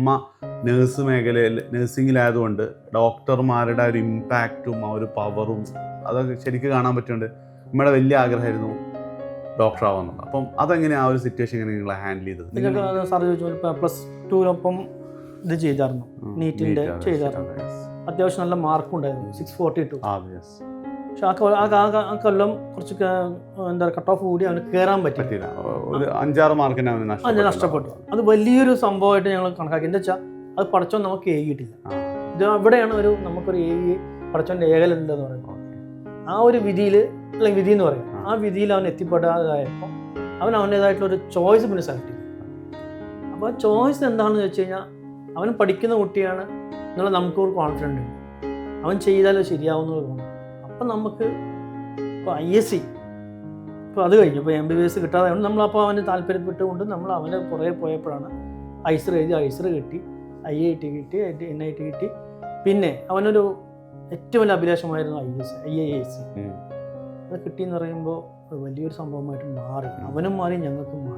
അമ്മ നേഴ്സ് മേഖലയിൽ നേഴ്സിങ്ങിലായതുകൊണ്ട് ഡോക്ടർമാരുടെ ഒരു ഇമ്പാക്റ്റും ആ ഒരു പവറും അതൊക്കെ ശരിക്കും കാണാൻ പറ്റുന്നുണ്ട്. നമ്മുടെ വലിയ ആഗ്രഹമായിരുന്നു ഡോക്ടർ ആവുന്നത്. അപ്പം അതെങ്ങനെയാണ് ആ ഒരു സിറ്റുവേഷൻ എങ്ങനെ നിങ്ങൾ ഹാൻഡിൽ ചെയ്തത്? പിന്നെ സാർ ചോദിച്ചു +2 ഇത് ചെയ്തായിരുന്നു, നീറ്റിൻ്റെ ചെയ്തായിരുന്നു. അത്യാവശ്യം നല്ല മാർക്കും ഉണ്ടായിരുന്നു, 642. പക്ഷെ ആ കൊല്ലം കുറച്ച് എന്താ കട്ട് ഓഫ് കൂടി അവന് കയറാൻ പറ്റില്ല. ഒരു 5-6 മാർക്കിന് അവന് നഷ്ടപ്പെട്ടു. അത് വലിയൊരു സംഭവമായിട്ട് ഞങ്ങൾ കണക്കാക്കി. എന്താ വെച്ചാൽ അത് പഠിച്ചോൻ നമുക്ക് എഴുതിയിട്ടില്ല. ഇത് അവിടെയാണ് നമുക്കൊരു പഠിച്ചോൻ്റെ ഏകലുണ്ടെന്ന് പറയുന്നത്. ആ ഒരു വിധിയിൽ, അല്ലെങ്കിൽ വിധി എന്ന് പറയും, ആ വിധിയിൽ അവൻ എത്തിപ്പെടാതായപ്പോൾ അവൻ്റേതായിട്ടുള്ളൊരു ചോയ്സ് പിന്നെ സെലക്ട് ചെയ്തു. അപ്പോൾ ആ ചോയ്സ് എന്താണെന്ന് വെച്ച് കഴിഞ്ഞാൽ അവൻ പഠിക്കുന്ന കുട്ടിയാണ് എന്നുള്ള നമുക്കൊരു കോൺഫിഡൻ്റ് ഉണ്ട്, അവൻ ചെയ്താലോ ശരിയാവുന്നത് തോന്നും. അപ്പം നമുക്ക് ഇപ്പോൾ ISC ഇപ്പോൾ അത് കഴിഞ്ഞു, ഇപ്പോൾ MBBS കിട്ടാതെ നമ്മളപ്പോൾ അവന് താല്പര്യപ്പെട്ടുകൊണ്ട് നമ്മൾ അവന് പുറകെ പോയപ്പോഴാണ് ISR എഴുതി, ISR കിട്ടി, IIT കിട്ടി, NIT കിട്ടി. പിന്നെ അവനൊരു ഏറ്റവും വലിയ അഭിലാഷമായിരുന്നു IAS. അത് കിട്ടിയെന്ന് പറയുമ്പോൾ വലിയൊരു സംഭവമായിട്ട് മാറി. അവനും മാറി, ഞങ്ങൾക്കും മാറി.